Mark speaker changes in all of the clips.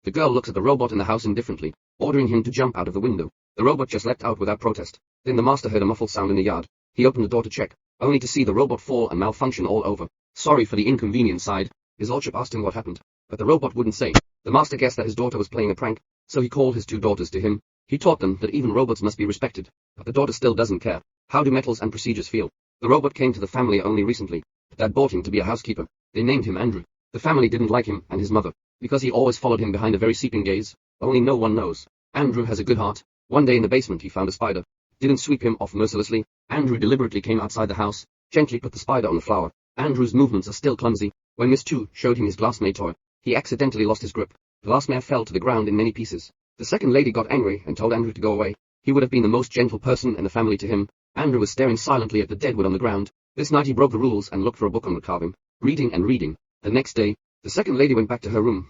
Speaker 1: The girl looks at the robot in the house indifferently, ordering him to jump out of the window. The robot just leapt out without protest. Then the master heard a muffled sound in the yard. He opened the door to check, only to see the robot fall and malfunction all over. Sorry for the inconvenience, sighed. His lordship asked him what happened, but the robot wouldn't say. The master guessed that his daughter was playing a prank, so he called his two daughters to him. He taught them that even robots must be respected, but the daughter still doesn't care. How do metals and procedures feel? The robot came to the family only recently. Dad bought him to be a housekeeper. They named him Andrew. The family didn't like him and his mother, because he always followed him behind a very seeping gaze. Only no one knows. Andrew has a good heart. One day in the basement he found a spider. Didn't sweep him off mercilessly. Andrew deliberately came outside the house, gently put the spider on the floor. Andrew's movements are still clumsy. When Miss Two showed him his glass-made toy, he accidentally lost his grip. The glassmare fell to the ground in many pieces. The second lady got angry and told Andrew to go away. He would have been the most gentle person in the family to him. Andrew was staring silently at the dead wood on the ground. This night he broke the rules and looked for a book on wood carving, reading and reading. The next day, the second lady went back to her room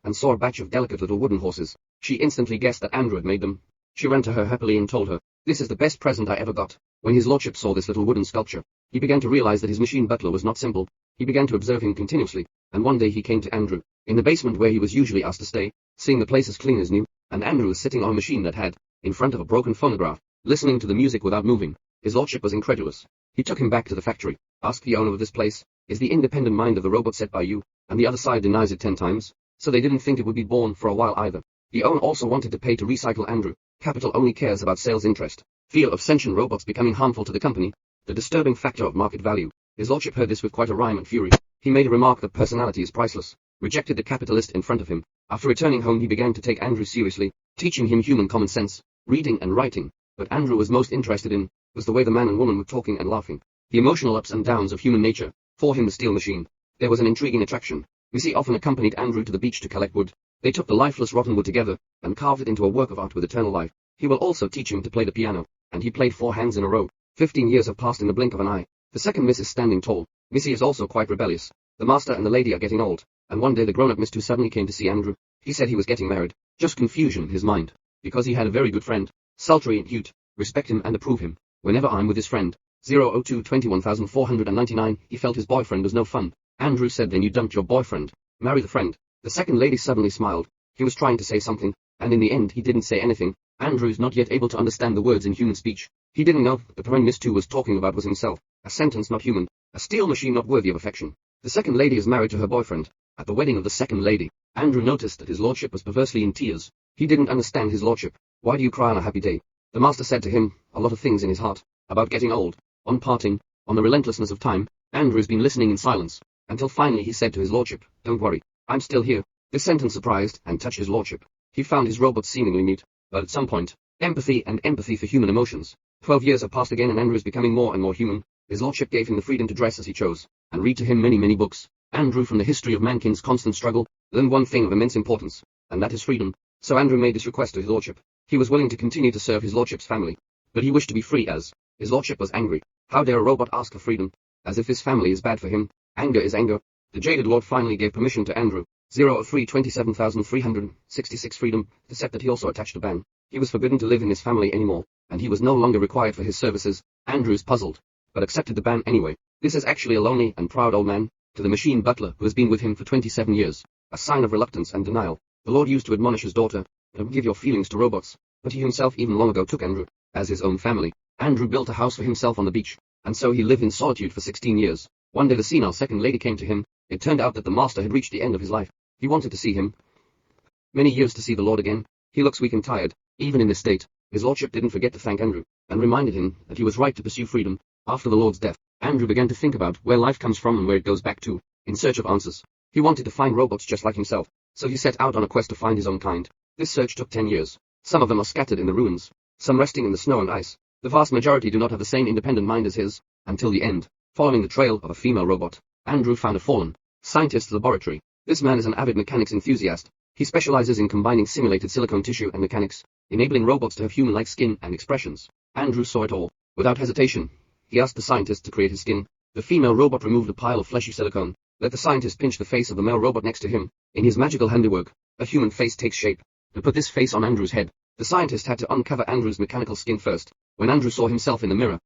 Speaker 1: and saw a batch of delicate little wooden horses. She instantly guessed that Andrew had made them. She ran to her happily and told her, "This is the best present I ever got." When his lordship saw this little wooden sculpture, he began to realize that his machine butler was not simple. He began to observe him continuously, and one day he came to Andrew, in the basement where he was usually asked to stay, seeing the place as clean as new, and Andrew was sitting on a machine that had, in front of a broken phonograph, listening to the music without moving. His lordship was incredulous. He took him back to the factory, asked the owner of this place, "Is the independent mind of the robot set by you?" And the other side denies it 10 times, so they didn't think it would be born for a while either. The owner also wanted to pay to recycle Andrew. Capital only cares about sales interest. Fear of sentient robots becoming harmful to the company, the disturbing factor of market value. His lordship heard this with quite a rhyme and fury. He made a remark that personality is priceless, rejected the capitalist in front of him. After returning home he began to take Andrew seriously, teaching him human common sense, reading and writing. What Andrew was most interested in was the way the man and woman were talking and laughing. The emotional ups and downs of human nature. For him the steel machine, there was an intriguing attraction. Missy often accompanied Andrew to the beach to collect wood. They took the lifeless rotten wood together, and carved it into a work of art with eternal life. He will also teach him to play the piano, and he played 4 hands in a row. 15 years have passed in the blink of an eye. The second Miss is standing tall. Missy is also quite rebellious. The master and the lady are getting old, and one day the grown-up Miss Two suddenly came to see Andrew. He said he was getting married. Just confusion in his mind, because he had a very good friend, sultry and cute. Respect him and approve him. Whenever I'm with his friend, 002-21499, he felt his boyfriend was no fun. Andrew said, "Then you dumped your boyfriend. Marry the friend." The second lady suddenly smiled. He was trying to say something, and in the end he didn't say anything. Andrew's not yet able to understand the words in human speech. He didn't know that the man Miss Two was talking about was himself. A sentence not human. A steel machine not worthy of affection. The second lady is married to her boyfriend. At the wedding of the second lady, Andrew noticed that his lordship was perversely in tears. He didn't understand his lordship. "Why do you cry on a happy day?" The master said to him, a lot of things in his heart, about getting old, on parting, on the relentlessness of time. Andrew's been listening in silence, until finally he said to his lordship, "Don't worry, I'm still here." This sentence surprised and touched his lordship. He found his robot seemingly mute, but at some point, empathy for human emotions. 12 years have passed again and Andrew is becoming more and more human. His lordship gave him the freedom to dress as he chose, and read to him many books. Andrew, from the history of mankind's constant struggle, learned one thing of immense importance, and that is freedom. So Andrew made this request to his lordship. He was willing to continue to serve his lordship's family, but he wished to be free as. His lordship was angry. How dare a robot ask for freedom? As if his family is bad for him. Anger is anger. The jaded lord finally gave permission to Andrew. 003-27,366 freedom, except that he also attached a ban. He was forbidden to live in his family anymore, and he was no longer required for his services. Andrew's puzzled, but accepted the ban anyway. This is actually a lonely and proud old man, to the machine butler who has been with him for 27 years. A sign of reluctance and denial. The Lord used to admonish his daughter, "Don't give your feelings to robots," but he himself even long ago took Andrew as his own family. Andrew built a house for himself on the beach, and so he lived in solitude for 16 years. One day the senile second lady came to him. It turned out that the master had reached the end of his life. He wanted to see him. Many years to see the Lord again. He looks weak and tired, even in this state. His lordship didn't forget to thank Andrew, and reminded him that he was right to pursue freedom. After the Lord's death, Andrew began to think about where life comes from and where it goes back to, in search of answers. He wanted to find robots just like himself, so he set out on a quest to find his own kind. This search took 10 years. Some of them are scattered in the ruins, some resting in the snow and ice. The vast majority do not have the same independent mind as his, until the end. Following the trail of a female robot, Andrew found a fallen scientist's laboratory. This man is an avid mechanics enthusiast. He specializes in combining simulated silicone tissue and mechanics, enabling robots to have human-like skin and expressions. Andrew saw it all. Without hesitation, he asked the scientist to create his skin. The female robot removed a pile of fleshy silicone. Let the scientist pinch the face of the male robot next to him. In his magical handiwork, a human face takes shape. To put this face on Andrew's head, the scientist had to uncover Andrew's mechanical skin first. When Andrew saw himself in the mirror,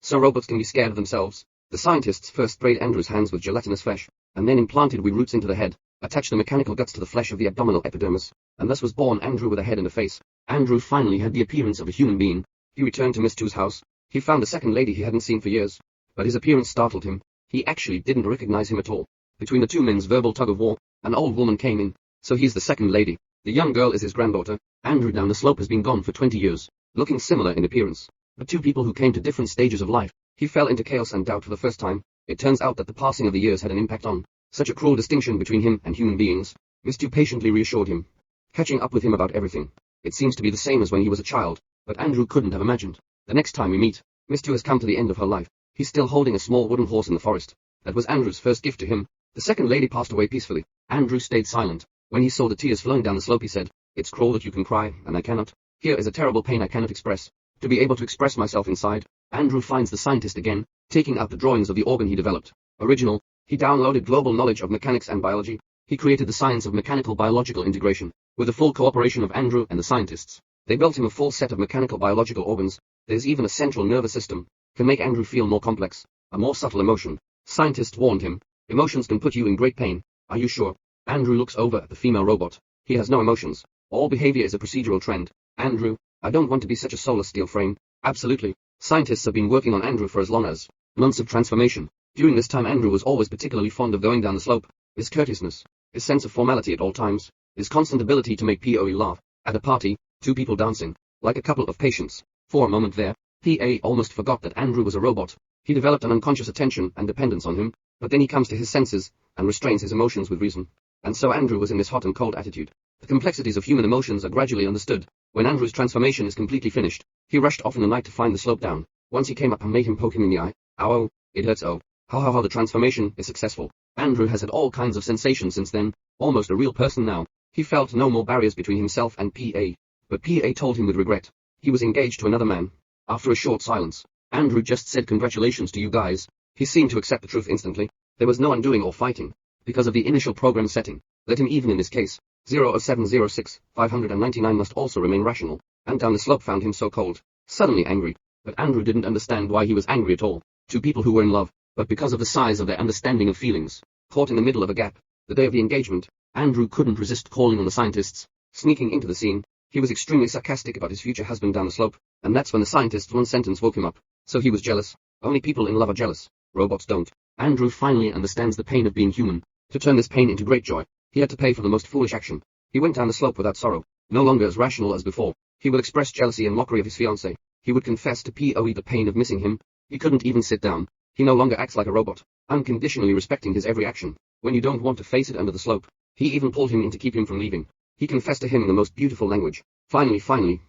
Speaker 1: so robots can be scared of themselves. The scientists first sprayed Andrew's hands with gelatinous flesh, and then implanted weed roots into the head. attached the mechanical guts to the flesh of the abdominal epidermis, and thus was born Andrew with a head and a face. Andrew finally had the appearance of a human being. He returned to Miss Two's house. He found the second lady he hadn't seen for years, but his appearance startled him. He actually didn't recognize him at all. Between the two men's verbal tug-of-war, an old woman came in. So he's the second lady. The young girl is his granddaughter. Andrew down the slope has been gone for 20 years, looking similar in appearance. But two people who came to different stages of life. He fell into chaos and doubt for the first time. It turns out that the passing of the years had an impact on such a cruel distinction between him and human beings. Miss Two patiently reassured him, catching up with him about everything. It seems to be the same as when he was a child, but Andrew couldn't have imagined. The next time we meet, Miss Two has come to the end of her life. He's still holding a small wooden horse in the forest. That was Andrew's first gift to him. The second lady passed away peacefully. Andrew stayed silent. When he saw the tears flowing down the slope, he said, "It's cruel that you can cry, and I cannot. Here is a terrible pain I cannot express. To be able to express myself inside." Andrew finds the scientist again, taking out the drawings of the organ he developed. Original. He downloaded global knowledge of mechanics and biology. He created the science of mechanical biological integration, with the full cooperation of Andrew and the scientists. They built him a full set of mechanical biological organs. There's even a central nervous system. Can make Andrew feel more complex, a more subtle emotion. Scientists warned him, emotions can put you in great pain. Are you sure? Andrew looks over at the female robot. He has no emotions. All behavior is a procedural trend. Andrew, I don't want to be such a soulless steel frame. Absolutely. Scientists have been working on Andrew for as long as months of transformation. During this time Andrew was always particularly fond of going down the slope. His courteousness, his sense of formality at all times, his constant ability to make POE laugh. At a party, two people dancing, like a couple of patients. For a moment there, PA almost forgot that Andrew was a robot. He developed an unconscious attention and dependence on him, but then he comes to his senses, and restrains his emotions with reason. And so Andrew was in this hot and cold attitude. The complexities of human emotions are gradually understood. When Andrew's transformation is completely finished, he rushed off in the night to find the slope down. Once he came up and made him poke him in the eye. Ow, it hurts. Oh. How the transformation is successful. Andrew has had all kinds of sensations since then, almost a real person now. He felt no more barriers between himself and PA. But PA told him with regret. He was engaged to another man. After a short silence, Andrew just said congratulations to you guys. He seemed to accept the truth instantly. There was no undoing or fighting. Because of the initial program setting, let him even in this case. 00706, 599 must also remain rational. And down the slope found him so cold, suddenly angry. But Andrew didn't understand why he was angry at all. Two people who were in love, but because of the size of their understanding of feelings, caught in the middle of a gap. The day of the engagement, Andrew couldn't resist calling on the scientists. Sneaking into the scene, he was extremely sarcastic about his future husband down the slope, and that's when the scientist's one sentence woke him up. So he was jealous. Only people in love are jealous. Robots don't. Andrew finally understands the pain of being human. To turn this pain into great joy, he had to pay for the most foolish action. He went down the slope without sorrow, no longer as rational as before. He would express jealousy and mockery of his fiancée. He would confess to POE the pain of missing him. He couldn't even sit down. He no longer acts like a robot, unconditionally respecting his every action. When you don't want to face it under the slope, he even pulled him in to keep him from leaving. He confessed to him in the most beautiful language. Finally,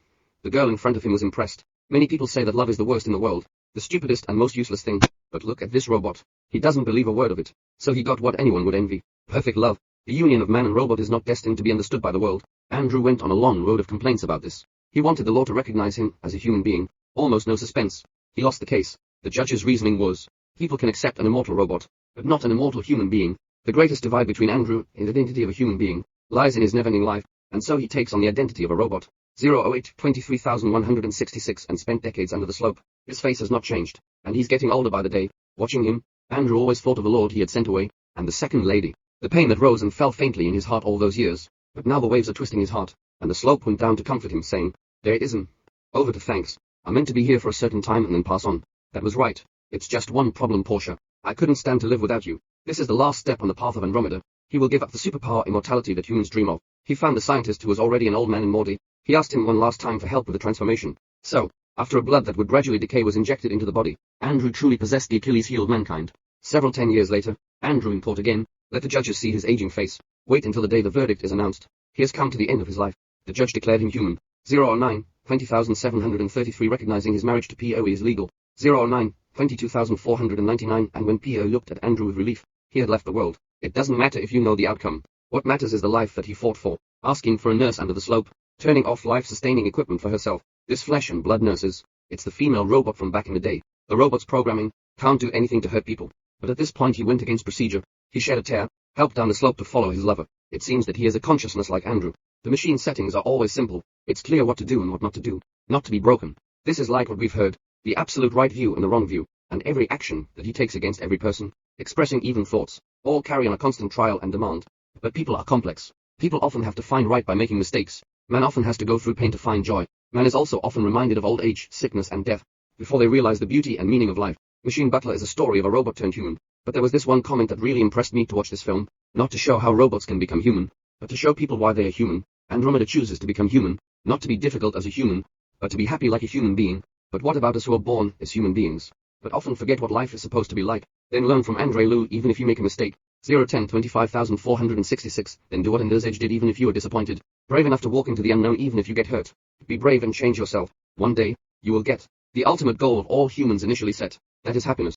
Speaker 1: the girl in front of him was impressed. Many people say that love is the worst in the world, the stupidest and most useless thing. But look at this robot. He doesn't believe a word of it. So he got what anyone would envy. Perfect love. The union of man and robot is not destined to be understood by the world. Andrew went on a long road of complaints about this. He wanted the law to recognize him as a human being. Almost no suspense. He lost the case. The judge's reasoning was, people can accept an immortal robot, but not an immortal human being. The greatest divide between Andrew and the identity of a human being lies in his never-ending life, and so he takes on the identity of a robot. 008, 23,166 and spent decades under the slope. His face has not changed, and he's getting older by the day. Watching him, Andrew always thought of the lord he had sent away, and the second lady. The pain that rose and fell faintly in his heart all those years. But now the waves are twisting his heart, and the slope went down to comfort him, saying, there it isn't. Over to thanks. I'm meant to be here for a certain time and then pass on. That was right. It's just one problem, Portia. I couldn't stand to live without you. This is the last step on the path of Andromeda. He will give up the superpower immortality that humans dream of. He found the scientist who was already an old man in Morty. He asked him one last time for help with the transformation. So, after a blood that would gradually decay was injected into the body, Andrew truly possessed the Achilles heel of mankind. Several 10 years later, Andrew in court again. Let the judges see his aging face. Wait until the day the verdict is announced. He has come to the end of his life. The judge declared him human. 009, 20,733 recognizing his marriage to POE is legal. 009, 22,499 and when PO looked at Andrew with relief, he had left the world. It doesn't matter if you know the outcome. What matters is the life that he fought for. Asking for a nurse under the slope. Turning off life-sustaining equipment for herself. This flesh and blood nurses. It's the female robot from back in the day. The robot's programming can't do anything to hurt people. But at this point he went against procedure. He shed a tear, helped down the slope to follow his lover. It seems that he has a consciousness like Andrew. The machine settings are always simple. It's clear what to do and what not to do. Not to be broken. This is like what we've heard. The absolute right view and the wrong view. And every action that he takes against every person, expressing even thoughts, all carry on a constant trial and demand. But people are complex. People often have to find right by making mistakes. Man often has to go through pain to find joy. Man is also often reminded of old age, sickness and death, before they realize the beauty and meaning of life. Machine Butler is a story of a robot turned human. But there was this one comment that really impressed me to watch this film, not to show how robots can become human, but to show people why they are human. Andromeda chooses to become human, not to be difficult as a human, but to be happy like a human being. But what about us who are born as human beings, but often forget what life is supposed to be like? Then learn from Andre Lou even if you make a mistake. 010-25,466, then do what Ender's Edge did even if you are disappointed. Brave enough to walk into the unknown even if you get hurt. Be brave and change yourself. One day, you will get the ultimate goal of all humans initially set, that is happiness.